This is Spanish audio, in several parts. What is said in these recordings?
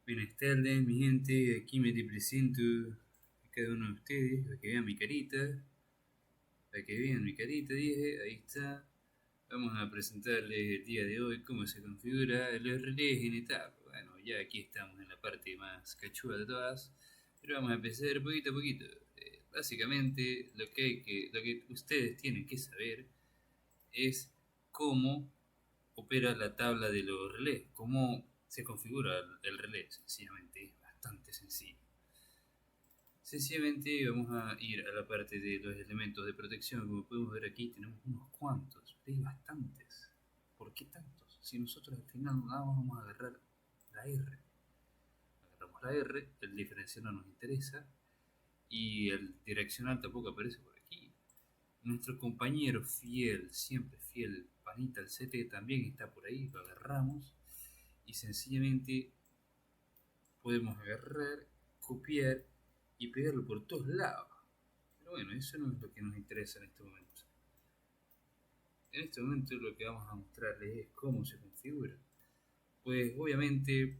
Buenas tardes, mi gente. Aquí me te presento a cada uno de ustedes para que vean mi carita. Para que vean mi carita, dije. Ahí está. Vamos a presentarles el día de hoy cómo se configura los relés en etapa. Bueno, ya aquí estamos en la parte más cachuda de todas. Pero vamos a empezar poquito a poquito. Básicamente, lo que ustedes tienen que saber es cómo opera la tabla de los relés, cómo se configura el relé, sencillamente, es bastante sencillo. Sencillamente vamos a ir a la parte de los elementos de protección, como podemos ver aquí tenemos unos cuantos, pero hay bastantes. ¿Por qué tantos? Si nosotros al final nada más vamos a agarrar la R. Agarramos la R, el diferencial no nos interesa y el direccional tampoco aparece por aquí. Nuestro compañero fiel, siempre fiel, Panita el CT también está por ahí, lo agarramos y sencillamente podemos agarrar, copiar y pegarlo por todos lados. Pero bueno, eso no es lo que nos interesa en este momento. En este momento lo que vamos a mostrarles es cómo se configura. Pues obviamente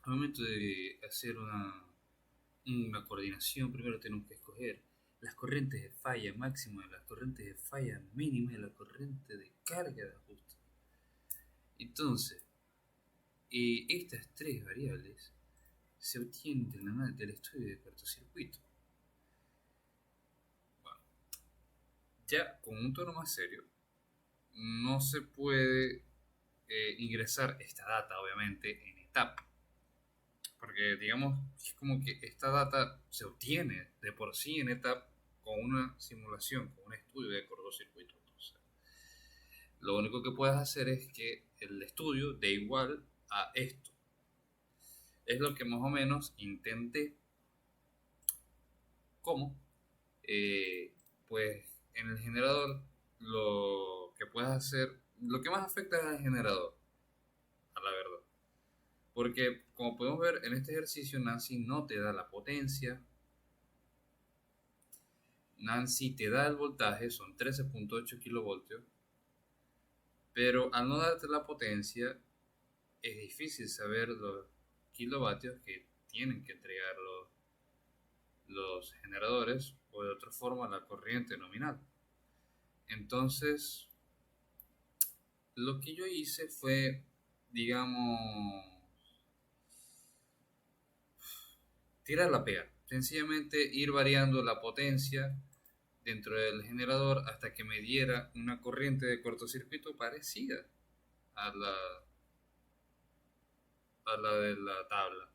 al momento de hacer una coordinación primero tenemos que escoger las corrientes de falla máxima, las corrientes de falla mínima y la corriente de carga de ajuste. Entonces, estas tres variables se obtienen del estudio de cortocircuito. Bueno, ya con un tono más serio, no se puede ingresar esta data, obviamente, en etapa. Porque, digamos, es como que esta data se obtiene de por sí en etapa con una simulación, con un estudio de cortocircuito. Entonces, lo único que puedes hacer es que el estudio dé igual a esto. Es lo que más o menos intenté. ¿Cómo? Pues en el generador lo que puedes hacer, lo que más afecta es al generador, a la verdad. Porque como podemos ver en este ejercicio, Nancy no te da la potencia, Nancy te da el voltaje, son 13.8 kilovoltios, pero al no darte la potencia, es difícil saber los kilovatios que tienen que entregar los generadores o de otra forma la corriente nominal. Entonces, lo que yo hice fue, digamos, tirar la pega. Sencillamente ir variando la potencia dentro del generador hasta que me diera una corriente de cortocircuito parecida a la de la tabla.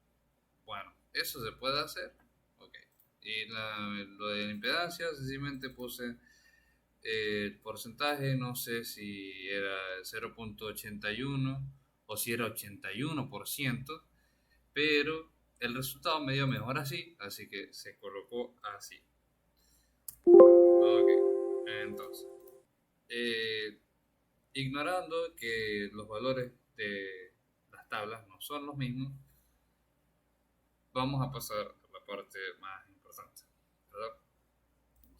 Bueno, eso se puede hacer. Okay. Y lo de la impedancia, sencillamente puse el porcentaje, no sé si era 0.81 o si era 81%, pero el resultado me dio mejor así que se colocó así. Ok, entonces, eh, ignorando que los valores de las tablas no son los mismos, vamos a pasar a la parte más importante, ¿verdad?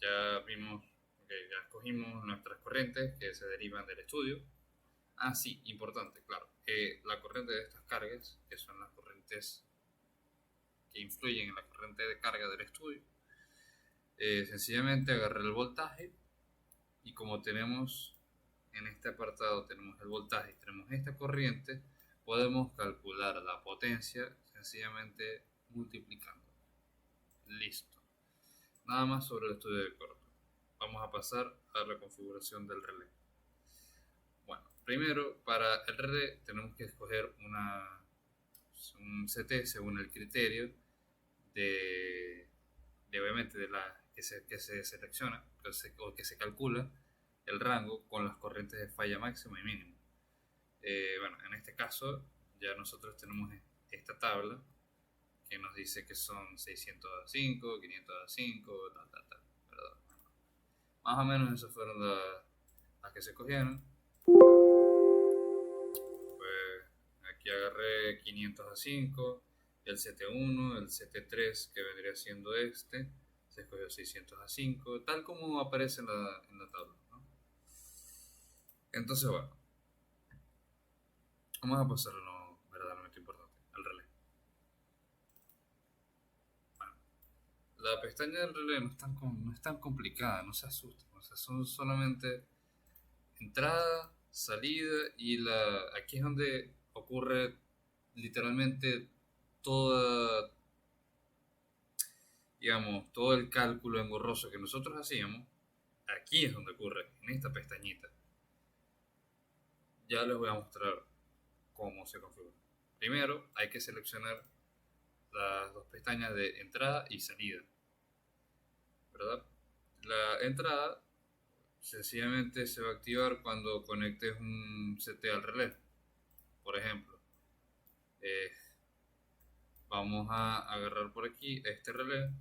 Ya vimos, okay, ya escogimos nuestras corrientes que se derivan del estudio. Ah, sí, importante, claro. La corriente de estas cargas, que son las corrientes que influyen en la corriente de carga del estudio, sencillamente agarré el voltaje y como tenemos en este apartado tenemos el voltaje y tenemos esta corriente, podemos calcular la potencia sencillamente multiplicando. Listo. Nada más sobre el estudio de corto. Vamos a pasar a la configuración del relé. Bueno, primero para el relé tenemos que escoger un CT según el criterio de obviamente de la que se selecciona o que se calcula el rango con las corrientes de falla máxima y mínima. Bueno, en este caso ya nosotros tenemos esta tabla que nos dice que son 605, 505, tal, tal, tal, ¿verdad? Más o menos esas fueron las que se cogieron. Pues aquí agarré 505, el CT1, el CT3 que vendría siendo este, se escogió 605, tal como aparece en la tabla, ¿no? Entonces, bueno, vamos a pasar a lo verdaderamente importante, al relé. la pestaña del relé no es tan complicada, no se asusten. O sea, son solamente entrada, salida y aquí es donde ocurre literalmente toda, digamos, todo el cálculo engorroso que nosotros hacíamos. Aquí es donde ocurre, en esta pestañita. Ya les voy a mostrar cómo se configura. Primero hay que seleccionar las dos pestañas de entrada y salida, ¿verdad? La entrada sencillamente se va a activar cuando conectes un CT al relé. Por ejemplo, eh, vamos a agarrar por aquí este relé.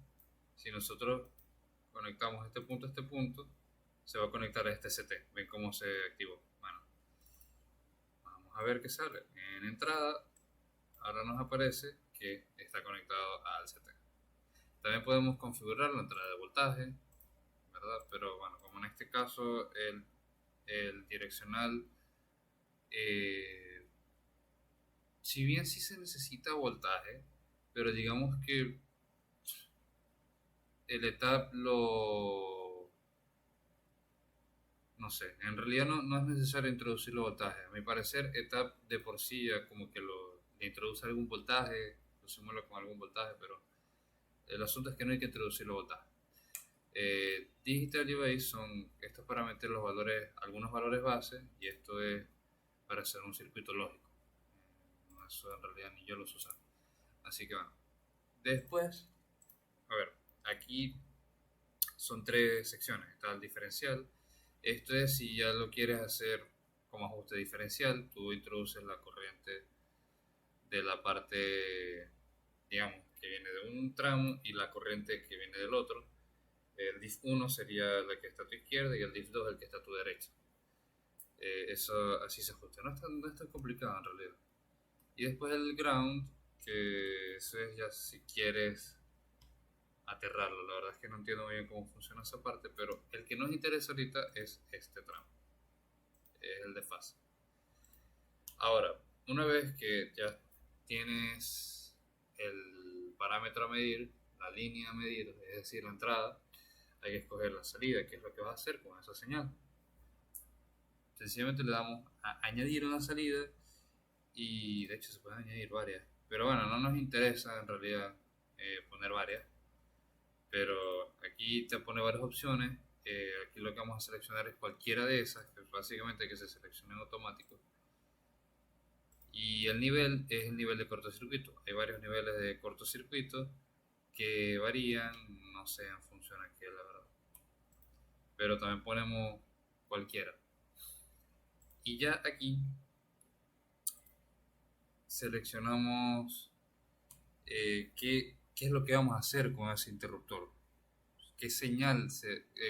Si nosotros conectamos este punto a este punto, se va a conectar a este CT. ¿Ven cómo se activó? Bueno, vamos a ver qué sale. En entrada, ahora nos aparece que está conectado al CT. También podemos configurar la entrada de voltaje, ¿verdad? Pero bueno, como en este caso el direccional, eh, si bien sí se necesita voltaje, pero digamos que el ETAP no sé, en realidad no es necesario introducir los voltajes. A mi parecer, ETAP de por sí ya como que le introduce algún voltaje, lo simula con algún voltaje, pero el asunto es que no hay que introducir los voltajes. Digital y base son estos para meter los valores, algunos valores base, y esto es para hacer un circuito lógico. Eso en realidad ni yo lo sé usar. Así que bueno. Después, a ver, aquí son tres secciones. Está el diferencial. Esto es si ya lo quieres hacer como ajuste diferencial, tú introduces la corriente de la parte, digamos, que viene de un tramo y la corriente que viene del otro. El diff 1 sería la que está a tu izquierda y el diff 2 el que está a tu derecha. Eso así se ajusta. No es tan complicado en realidad. Y después el ground, que eso es ya si quieres aterrarlo. La verdad es que no entiendo muy bien cómo funciona esa parte, pero el que nos interesa ahorita es este tramo. Es el de fase. Ahora, una vez que ya tienes el parámetro a medir, la línea a medir, es decir, la entrada, hay que escoger la salida, que es lo que vas a hacer con esa señal. Sencillamente le damos a añadir una salida y de hecho se pueden añadir varias. Pero bueno, no nos interesa en realidad poner varias. Pero aquí te pone varias opciones. Aquí lo que vamos a seleccionar es cualquiera de esas, que básicamente que se seleccionen automático. Y el nivel es el nivel de cortocircuito. Hay varios niveles de cortocircuito que varían, no sé en función a qué, la verdad. Pero también ponemos cualquiera. Y ya aquí seleccionamos qué es lo que vamos a hacer con ese interruptor, qué señal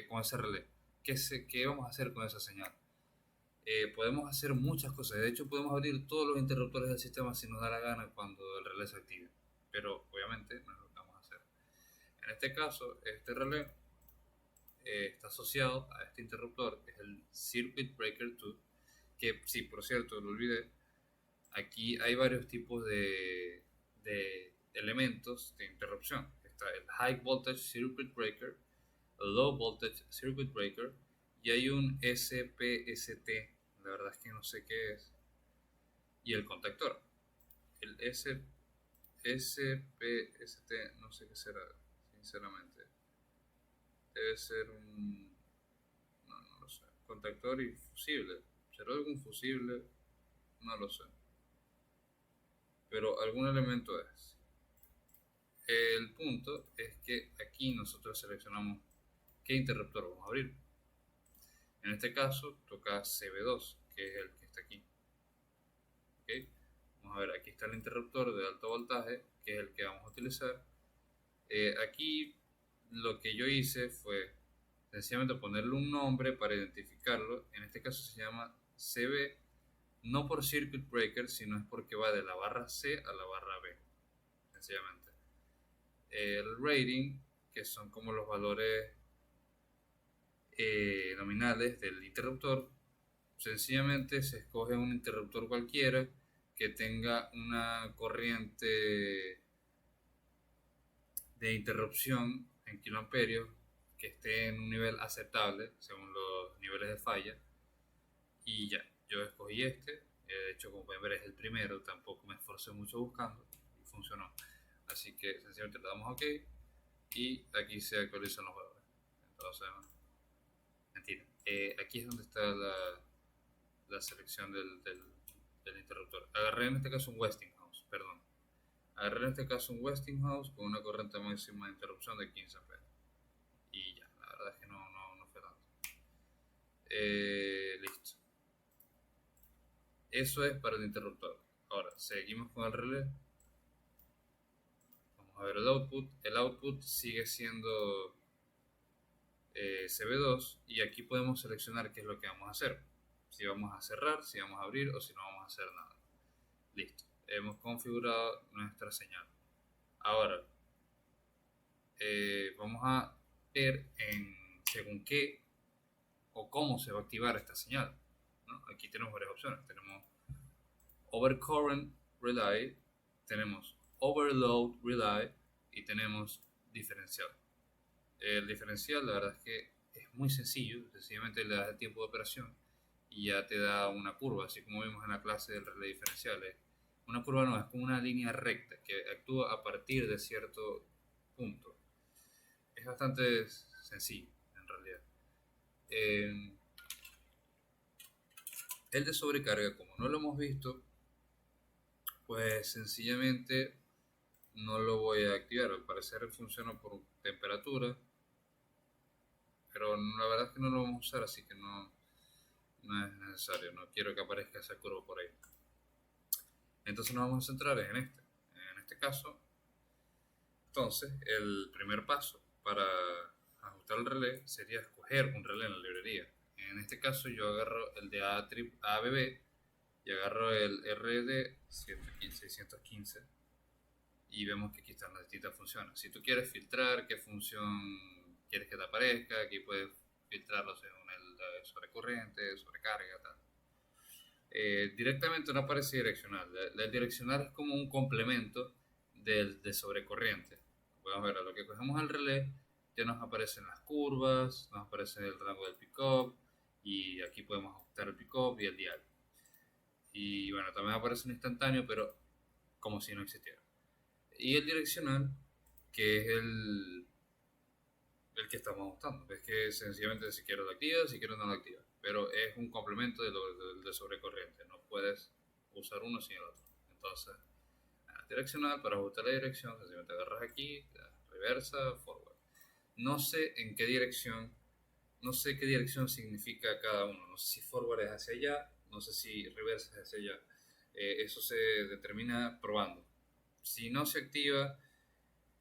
con ese relé, qué vamos a hacer con esa señal. Podemos hacer muchas cosas, de hecho podemos abrir todos los interruptores del sistema si nos da la gana cuando el relé se active, pero obviamente no es lo que vamos a hacer. En este caso, este relé está asociado a este interruptor, que es el Circuit Breaker 2, que sí, por cierto, lo olvidé. Aquí hay varios tipos de elementos de interrupción. Está el High Voltage Circuit Breaker, el Low Voltage Circuit Breaker y hay un SPST, la verdad es que no sé qué es, y el contactor. El SPST no sé qué será, sinceramente. Debe ser no lo sé. Contactor y fusible. ¿Será algún fusible? No lo sé. Pero algún elemento es. El punto es que aquí nosotros seleccionamos qué interruptor vamos a abrir. En este caso toca CB2, que es el que está aquí. ¿Okay? Vamos a ver, aquí está el interruptor de alto voltaje, que es el que vamos a utilizar. Aquí lo que yo hice fue sencillamente ponerle un nombre para identificarlo. En este caso se llama CB, no por Circuit Breaker, sino es porque va de la barra C a la barra B, sencillamente. El rating, que son como los valores nominales del interruptor, sencillamente se escoge un interruptor cualquiera que tenga una corriente de interrupción en kiloamperios que esté en un nivel aceptable según los niveles de falla. Y ya, yo escogí este. De hecho, como pueden ver, es el primero. Tampoco me esforcé mucho buscando y funcionó. Así que sencillamente le damos OK y aquí se actualizan los valores. Entonces, mentira. Aquí es donde está la selección del interruptor. Agarré en este caso un Westinghouse, perdón. Agarré en este caso un Westinghouse con una corriente máxima de interrupción de 15 amperes. Y ya, la verdad es que no fue tanto. Listo. Eso es para el interruptor. Ahora, seguimos con el relé. Vamos a ver el output. El output sigue siendo CB2 y aquí podemos seleccionar qué es lo que vamos a hacer. Si vamos a cerrar, si vamos a abrir o si no vamos a hacer nada. Listo. Hemos configurado nuestra señal. Ahora, vamos a ver según qué o cómo se va a activar esta señal, ¿no? Aquí tenemos varias opciones. Tenemos Overcurrent Relay, tenemos Overload Relay y tenemos diferencial. El diferencial, la verdad es que es muy sencillo. Sencillamente le das el tiempo de operación y ya te da una curva, así como vimos en la clase del relé diferencial. Una curva no, es como una línea recta que actúa a partir de cierto punto. Es bastante sencillo en realidad. El de sobrecarga, como no lo hemos visto, pues sencillamente no lo voy a activar. Al parecer funciona por temperatura, pero la verdad es que no lo vamos a usar, así que no es necesario. No quiero que aparezca esa curva por ahí. Entonces nos vamos a centrar en este caso. Entonces, el primer paso para ajustar el relé sería escoger un relé en la librería. En este caso yo agarro el de ABB y agarro el RD 615 y vemos que aquí están las distintas funciones. Si tú quieres filtrar qué función quieres que te aparezca, aquí puedes filtrarlo según el sobrecorriente, sobrecarga, tal. Directamente no aparece direccional. El direccional es como un complemento del de sobrecorriente. Podemos ver, a lo que cogemos el relé, ya nos aparecen las curvas, nos aparece el rango del pick-up y aquí podemos ajustar el pick-up y el dial. Y bueno, también aparece un instantáneo, pero como si no existiera. Y el direccional, que es el que estamos ajustando. Es que sencillamente si quiero lo activa, si quiero no lo activa. Pero es un complemento de sobrecorriente. No puedes usar uno sin el otro. Entonces, direccional, para ajustar la dirección, sencillamente agarras aquí, reversa, forward. No sé en qué dirección, no sé qué dirección significa cada uno. No sé si forward es hacia allá, no sé si reversa es hacia allá. Eso se determina probando. Si no se activa,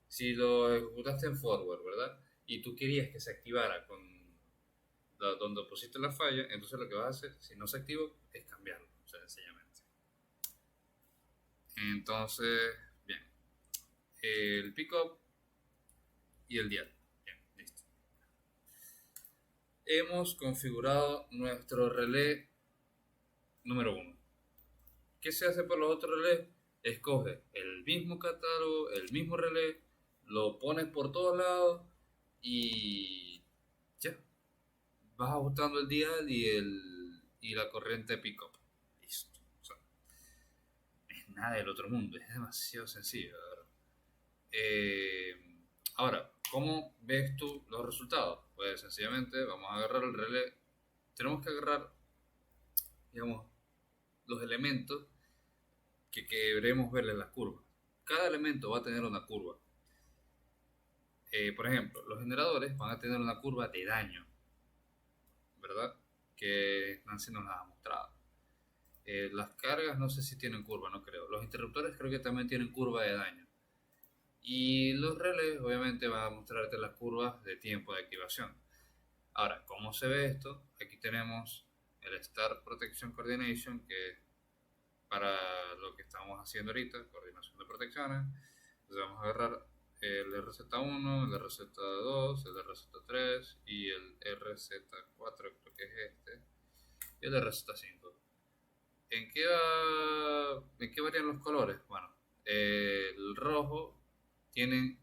si lo ejecutaste en forward, ¿verdad? Y tú querías que se activara con donde pusiste la falla, entonces lo que vas a hacer, si no se activó, es cambiarlo, o sea, sencillamente. Entonces, bien, el pickup y el dial. Bien, listo. Hemos configurado nuestro relé número 1. ¿Qué se hace por los otros relés? Escoge el mismo catálogo, el mismo relé, lo pones por todos lados y ya. Vas ajustando el dial y la corriente pickup. Listo. O sea, es nada del otro mundo, es demasiado sencillo, la verdad. Ahora, ¿cómo ves tú los resultados? Pues sencillamente vamos a agarrar el relé. Tenemos que agarrar, digamos, los elementos que queremos verle las curvas. Cada elemento va a tener una curva. Por ejemplo, los generadores van a tener una curva de daño, ¿verdad? Que Nancy nos las ha mostrado. Las cargas no sé si tienen curva, no creo. Los interruptores creo que también tienen curva de daño. Y los relés obviamente van a mostrarte las curvas de tiempo de activación. Ahora, ¿cómo se ve esto? Aquí tenemos el Start Protection Coordination, que para lo que estamos haciendo ahorita, coordinación de protecciones. Entonces vamos a agarrar el RZ1, el RZ2, el RZ3 y el RZ4, creo que es este, y el RZ5. ¿En qué varían los colores? Bueno, el rojo tiene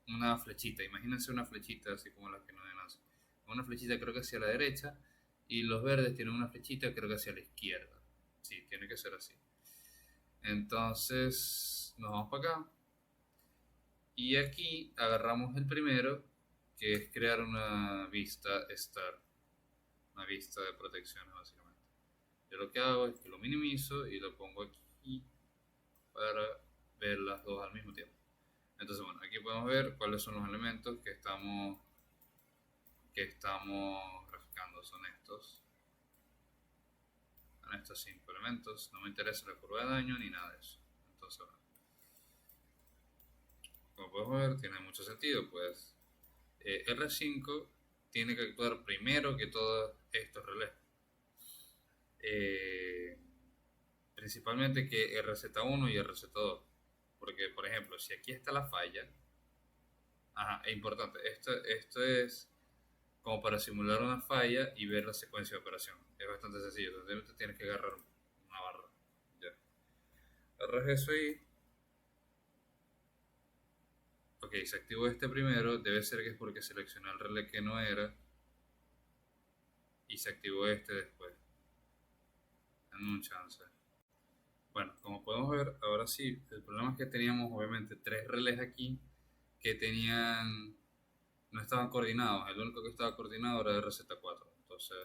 una flechita. Imagínense una flechita así como las que nos den así. Una flechita creo que hacia la derecha y los verdes tienen una flechita creo que hacia la izquierda. Sí, tiene que ser así. Entonces nos vamos para acá y aquí agarramos el primero, que es crear una vista star, una vista de protecciones básicamente. Yo lo que hago es que lo minimizo y lo pongo aquí para ver las dos al mismo tiempo. Entonces, bueno, aquí podemos ver cuáles son los elementos que estamos graficando. Son estos 5 elementos. No me interesa la curva de daño ni nada de eso. Entonces, bueno, como podemos ver, tiene mucho sentido, pues R5 tiene que actuar primero que todos estos relés. Eh, Principalmente que RZ1 y RZ2. Porque, por ejemplo, si aquí está la falla, ajá, es importante, esto es como para simular una falla y ver la secuencia de operación. Es bastante sencillo, simplemente tienes que agarrar una barra. Ya. Agarras eso ahí. Ok, se activó este primero, debe ser que es porque seleccioné el relé que no era y se activó este después. Dame un chance. Bueno, como podemos ver, ahora sí, el problema es que teníamos obviamente tres relés aquí que no estaban coordinados. El único que estaba coordinado era RZ4. Entonces,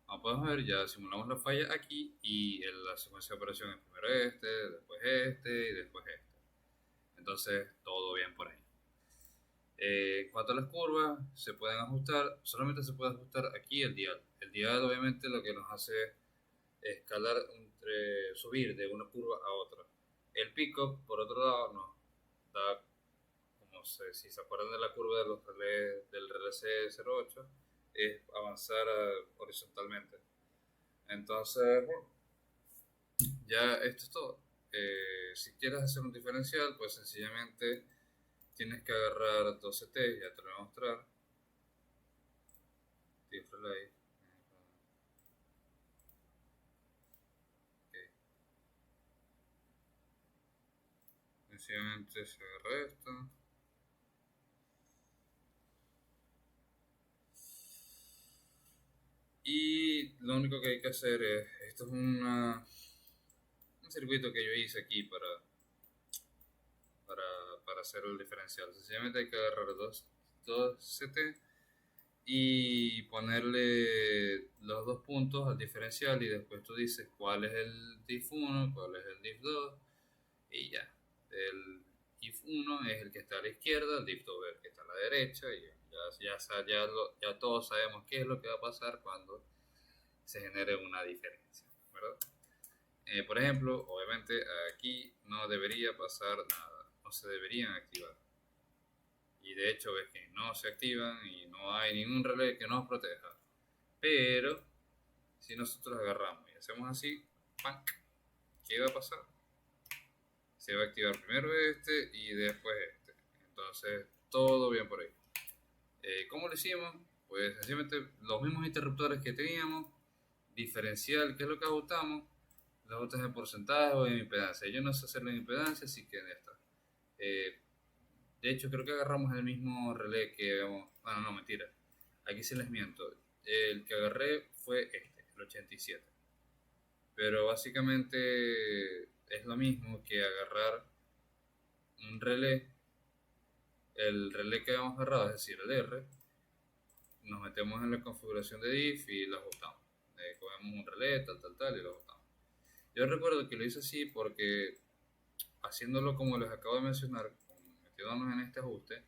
como podemos ver, ya simulamos la falla aquí y la secuencia de operación es primero después este y después este. Entonces, todo bien por ahí. En cuanto a las curvas, se pueden ajustar, solamente se puede ajustar aquí el dial. El dial obviamente lo que nos hace es escalar, subir de una curva a otra. El pickup, por otro lado, nos da, como si se acuerdan de la curva de los relés, del relé C08, es avanzar horizontalmente. Entonces, bueno, ya esto es todo. Si quieres hacer un diferencial, pues sencillamente tienes que agarrar 12T, ya te lo voy a mostrar. Relay. Okay. Sencillamente se agarra esto. Y lo único que hay que hacer es, esto es un circuito que yo hice aquí para, para hacer el diferencial. Sencillamente hay que agarrar dos CT y ponerle los dos puntos al diferencial y después tú dices cuál es el diff 1, cuál es el diff 2 y ya. El diff 1 es el que está a la izquierda, el diff 2 es el que está a la derecha y ya todos sabemos qué es lo que va a pasar cuando se genere una diferencia, ¿verdad? Por ejemplo, obviamente aquí no debería pasar nada, no se deberían activar. Y de hecho ves que no se activan y no hay ningún relé que nos proteja. Pero si nosotros agarramos y hacemos así, ¡pam!, ¿qué va a pasar? Se va a activar primero este y después este. Entonces, todo bien por ahí. ¿Cómo lo hicimos? Pues sencillamente los mismos interruptores que teníamos, diferencial, que es lo que ajustamos, los ajustes en porcentaje o en impedancia. Yo no sé hacerlo en impedancia, así que en esta. Eh, de hecho, creo que agarramos el mismo relé que vamos. Bueno, no, mentira. Aquí se les miento. El que agarré fue el 87. Pero básicamente es lo mismo que agarrar un relé. El relé que habíamos agarrado, es decir, el R, nos metemos en la configuración de diff y lo ajustamos. Cogemos un relé, tal, y lo ajustamos. Yo recuerdo que lo hice así porque haciéndolo como les acabo de mencionar, metiéndonos en este ajuste,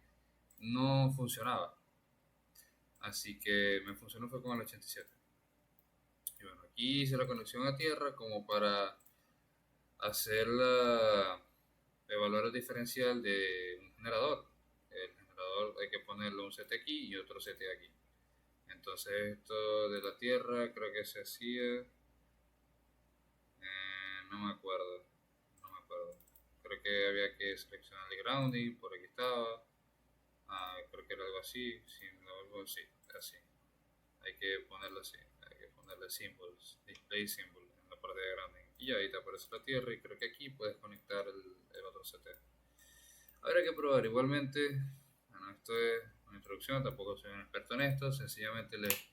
no funcionaba. Así que me funcionó fue con el 87. Y bueno, aquí hice la conexión a tierra como para evaluar el diferencial de un generador. El generador hay que ponerle un CT aquí y otro CT aquí. Entonces esto de la tierra creo que se hacía, no me acuerdo, creo que había que seleccionar el grounding, por aquí estaba, creo que era algo así, sí, así, hay que ponerlo así, hay que ponerle symbols, display symbol en la parte de grounding y ahí te aparece la tierra y creo que aquí puedes conectar el otro CT. Habrá que probar igualmente. bueno, esto es una introducción, tampoco soy un experto en esto, sencillamente les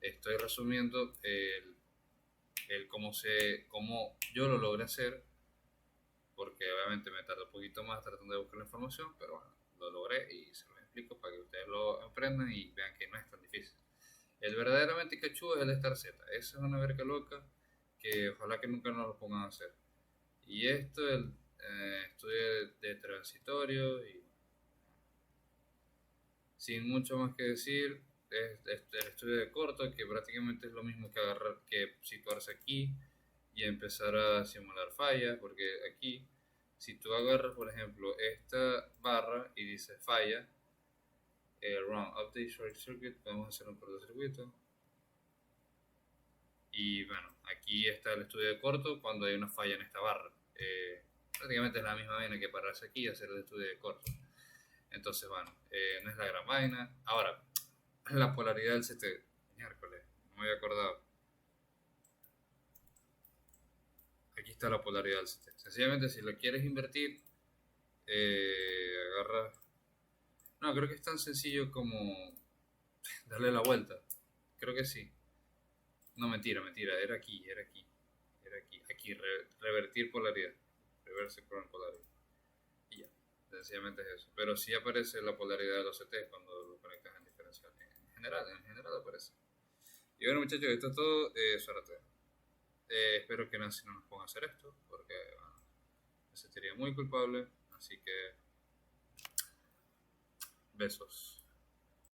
estoy resumiendo el cómo yo lo logré hacer, porque obviamente me tardó un poquito más tratando de buscar la información, pero bueno, lo logré y se los explico para que ustedes lo aprendan y vean que no es tan difícil. El verdaderamente cachú es el Star Z, esa es una verga loca que ojalá que nunca nos lo pongan a hacer. Y esto, el estudio de transitorio, y sin mucho más que decir, es el estudio de corto, que prácticamente es lo mismo que agarrar, que situarse aquí y empezar a simular fallas, porque aquí, si tú agarras, por ejemplo, esta barra y dice falla, run update short circuit, podemos hacer un cortocircuito. Y bueno, aquí está el estudio de corto cuando hay una falla en esta barra. Prácticamente es la misma vaina que pararse aquí y hacer el estudio de corto. Entonces, bueno, no es la gran vaina. Ahora, la polaridad del CT. Miércoles, no me había acordado. Aquí está la polaridad del CT. Sencillamente, si lo quieres invertir, agarras. No, creo que es tan sencillo como darle la vuelta. Creo que sí. No, mentira, mentira. Era aquí, era aquí. Era aquí. Aquí, revertir polaridad. Reverse current polaridad. Y ya. Sencillamente es eso. Pero sí aparece la polaridad de los CT cuando lo conectas en diferencial. En general aparece. Y bueno, muchachos, esto es todo. Suerte. Espero que Nancy no nos ponga a hacer esto, porque bueno, me sentiría muy culpable. Así que besos.